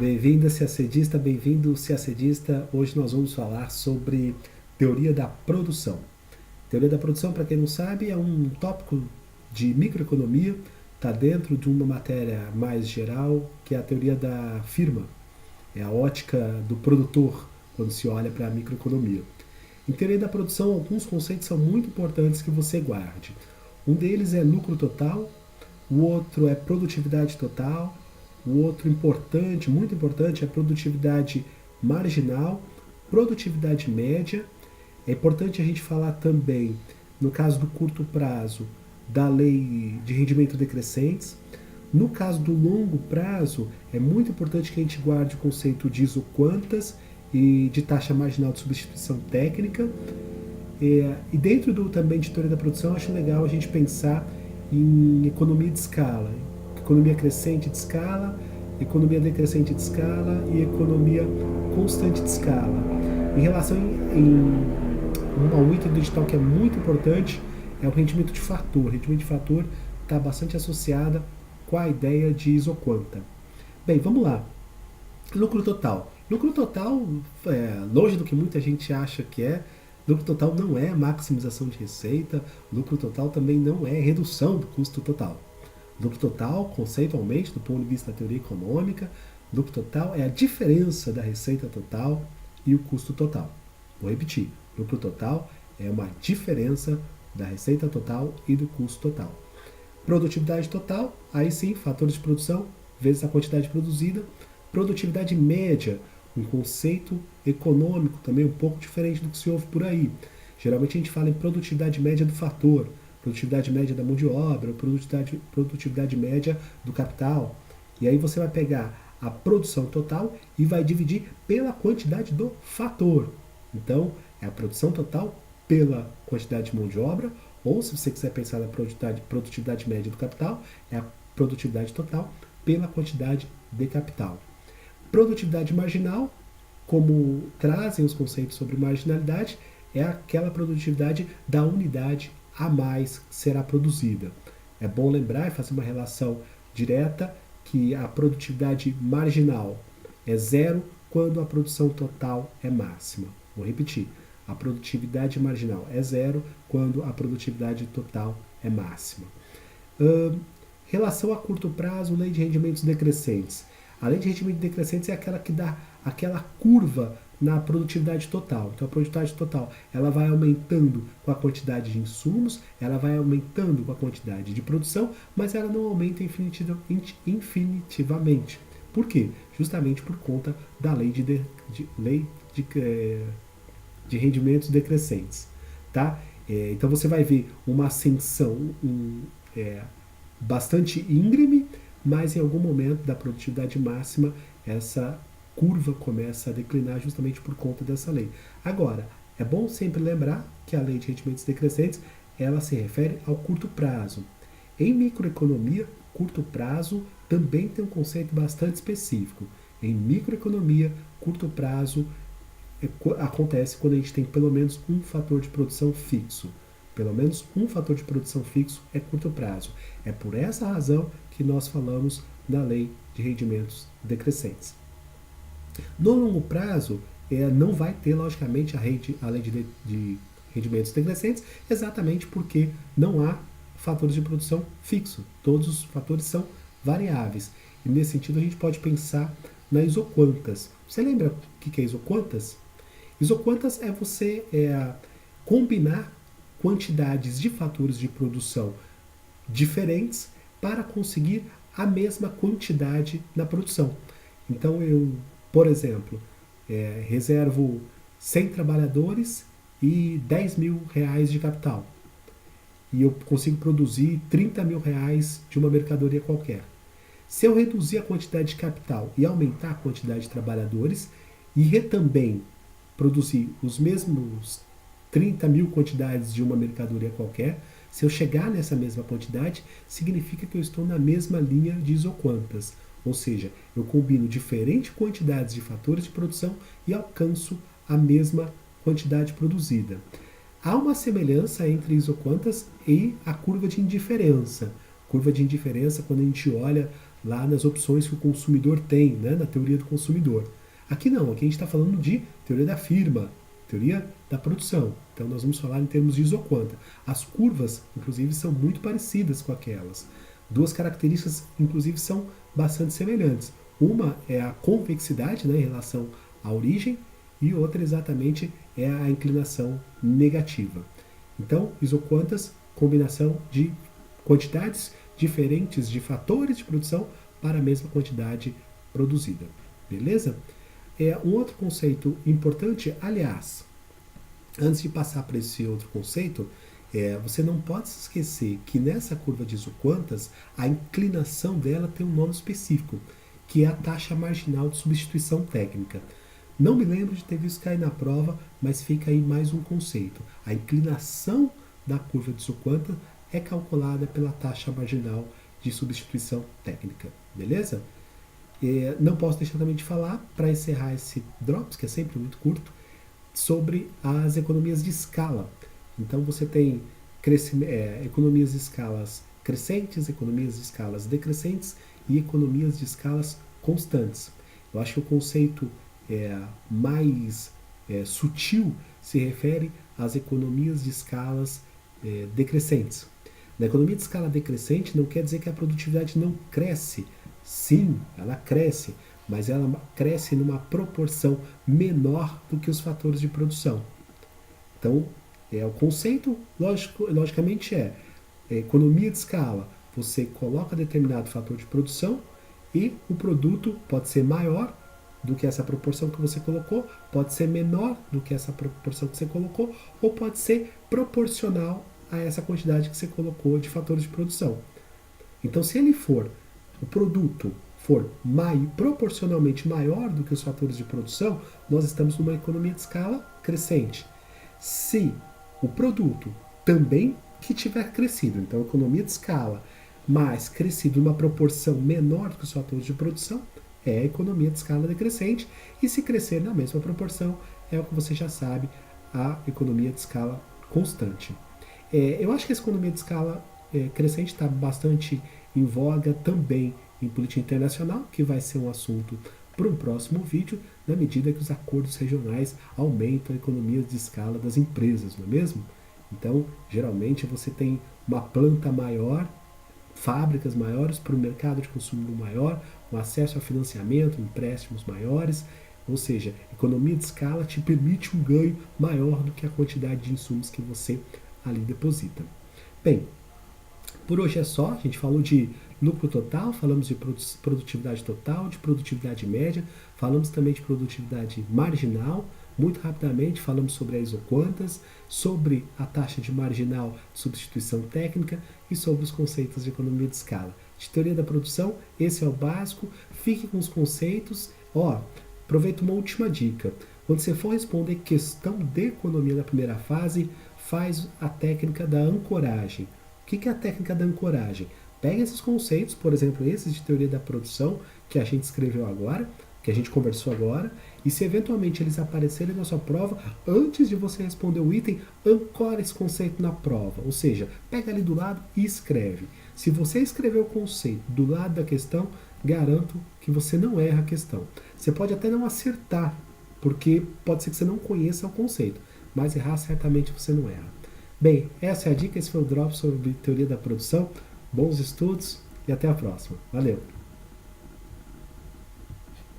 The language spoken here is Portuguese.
Bem-vinda, CACDista, bem-vindo, CACDista. Hoje nós vamos falar sobre teoria da produção. Teoria da produção, para quem não sabe, é um tópico de microeconomia, está dentro de uma matéria mais geral, que é a teoria da firma. É a ótica do produtor, quando se olha para a microeconomia. Em teoria da produção, alguns conceitos são muito importantes que você guarde. Um deles é lucro total, o outro é produtividade total, o outro importante, muito importante, é produtividade marginal, produtividade média. É importante a gente falar também, no caso do curto prazo, da lei de rendimento decrescentes. No caso do longo prazo, é muito importante que a gente guarde o conceito de isoquantas e de taxa marginal de substituição técnica. E dentro também de teoria da produção, acho legal a gente pensar em economia de escala, economia crescente de escala, economia decrescente de escala e economia constante de escala. Em relação a um item digital que é muito importante, é o rendimento de fator. O rendimento de fator está bastante associado com a ideia de isoquanta. Bem, vamos lá. Lucro total. Lucro total, longe do que muita gente acha que é, lucro total não é maximização de receita, lucro total também não é redução do custo total. Lucro total, conceitualmente, do ponto de vista da teoria econômica, lucro total é a diferença da receita total e o custo total. Vou repetir, lucro total é uma diferença da receita total e do custo total. Produtividade total, aí sim, fatores de produção vezes a quantidade produzida. Produtividade média, um conceito econômico também um pouco diferente do que se ouve por aí. Geralmente a gente fala em produtividade média do fator, produtividade média da mão de obra, produtividade média do capital. E aí você vai pegar a produção total e vai dividir pela quantidade do fator. Então, é a produção total pela quantidade de mão de obra, ou se você quiser pensar na produtividade média do capital, é a produtividade total pela quantidade de capital. Produtividade marginal, como trazem os conceitos sobre marginalidade, é aquela produtividade da unidade a mais será produzida. É bom lembrar e fazer uma relação direta que a produtividade marginal é zero quando a produção total é máxima. Vou repetir. A produtividade marginal é zero quando a produtividade total é máxima. Relação a curto prazo, lei de rendimentos decrescentes. A lei de rendimentos decrescentes é aquela que dá aquela curva na produtividade total. Então a produtividade total ela vai aumentando com a quantidade de insumos, ela vai aumentando com a quantidade de produção, mas ela não aumenta infinitivamente. Por quê? Justamente por conta da lei de rendimentos decrescentes. Tá? Então você vai ver uma ascensão bastante íngreme, mas em algum momento da produtividade máxima essa curva começa a declinar justamente por conta dessa lei. Agora, é bom sempre lembrar que a lei de rendimentos decrescentes ela se refere ao curto prazo. Em microeconomia, curto prazo também tem um conceito bastante específico. Em microeconomia, curto prazo acontece quando a gente tem pelo menos um fator de produção fixo. Pelo menos um fator de produção fixo é curto prazo. É por essa razão que nós falamos da lei de rendimentos decrescentes. No longo prazo, não vai ter, logicamente, a lei de rendimentos decrescentes, exatamente porque não há fatores de produção fixo. Todos os fatores são variáveis. E nesse sentido, a gente pode pensar na isoquantas. Você lembra o que é isoquantas? Isoquantas é você combinar quantidades de fatores de produção diferentes para conseguir a mesma quantidade na produção. Então eu, por exemplo, reservo 100 trabalhadores e 10 mil reais de capital. E eu consigo produzir 30 mil reais de uma mercadoria qualquer. Se eu reduzir a quantidade de capital e aumentar a quantidade de trabalhadores, e também produzir os mesmos 30 mil quantidades de uma mercadoria qualquer, se eu chegar nessa mesma quantidade, significa que eu estou na mesma linha de isoquantas. Ou seja, eu combino diferentes quantidades de fatores de produção e alcanço a mesma quantidade produzida. Há uma semelhança entre isoquantas e a curva de indiferença. curva de indiferença quando a gente olha lá nas opções que o consumidor tem, né, na teoria do consumidor. Aqui não, aqui a gente está falando de teoria da firma, teoria da produção. Então nós vamos falar em termos de isoquanta. As curvas, inclusive, são muito parecidas com aquelas. Duas características, inclusive, são bastante semelhantes. Uma é a convexidade, né, em relação à origem, e outra exatamente é a inclinação negativa. Então, isoquantas, combinação de quantidades diferentes de fatores de produção para a mesma quantidade produzida. Beleza? Um outro conceito importante, aliás, antes de passar para esse outro conceito, você não pode se esquecer que nessa curva de isoquantas, a inclinação dela tem um nome específico, que é a taxa marginal de substituição técnica. Não me lembro de ter visto cair na prova, mas fica aí mais um conceito. A inclinação da curva de isoquanta é calculada pela taxa marginal de substituição técnica. Beleza? Não posso deixar também de falar, para encerrar esse Drops, que é sempre muito curto, sobre as economias de escala. Então você tem economias de escalas crescentes, economias de escalas decrescentes e economias de escalas constantes. Eu acho que o conceito mais sutil se refere às economias de escalas decrescentes. Na economia de escala decrescente não quer dizer que a produtividade não cresce. Sim, ela cresce, mas ela cresce numa proporção menor do que os fatores de produção. Então, o conceito, logicamente, economia de escala. Você coloca determinado fator de produção e o produto pode ser maior do que essa proporção que você colocou, pode ser menor do que essa proporção que você colocou, ou pode ser proporcional a essa quantidade que você colocou de fatores de produção. Então, se o produto for proporcionalmente maior do que os fatores de produção, nós estamos numa economia de escala crescente. Se o produto também que tiver crescido, então economia de escala, mas crescido numa proporção menor do que os fatores de produção, é a economia de escala decrescente, e se crescer na mesma proporção, é o que você já sabe, a economia de escala constante. Eu acho que essa economia de escala crescente está bastante em voga também em política internacional, que vai ser um assunto para um próximo vídeo, na medida que os acordos regionais aumentam a economia de escala das empresas, não é mesmo? Então, geralmente você tem uma planta maior, fábricas maiores para o mercado de consumo maior, um acesso a financiamento, empréstimos maiores, ou seja, economia de escala te permite um ganho maior do que a quantidade de insumos que você ali deposita. Bem, por hoje é só, a gente falou de lucro total, falamos de produtividade total, de produtividade média, falamos também de produtividade marginal. Muito rapidamente falamos sobre a isoquantas, sobre a taxa de marginal de substituição técnica e sobre os conceitos de economia de escala. De teoria da produção, esse é o básico, fique com os conceitos. Aproveita uma última dica. Quando você for responder questão de economia na primeira fase, faz a técnica da ancoragem. O que é a técnica da ancoragem? Pega esses conceitos, por exemplo, esses de teoria da produção que a gente escreveu agora, que a gente conversou agora, e se eventualmente eles aparecerem na sua prova, antes de você responder o item, ancora esse conceito na prova. Ou seja, pega ali do lado e escreve. Se você escrever o conceito do lado da questão, garanto que você não erra a questão. Você pode até não acertar, porque pode ser que você não conheça o conceito, mas errar certamente você não erra. Bem, essa é a dica, esse foi o Drop sobre teoria da produção. Bons estudos e até a próxima. Valeu!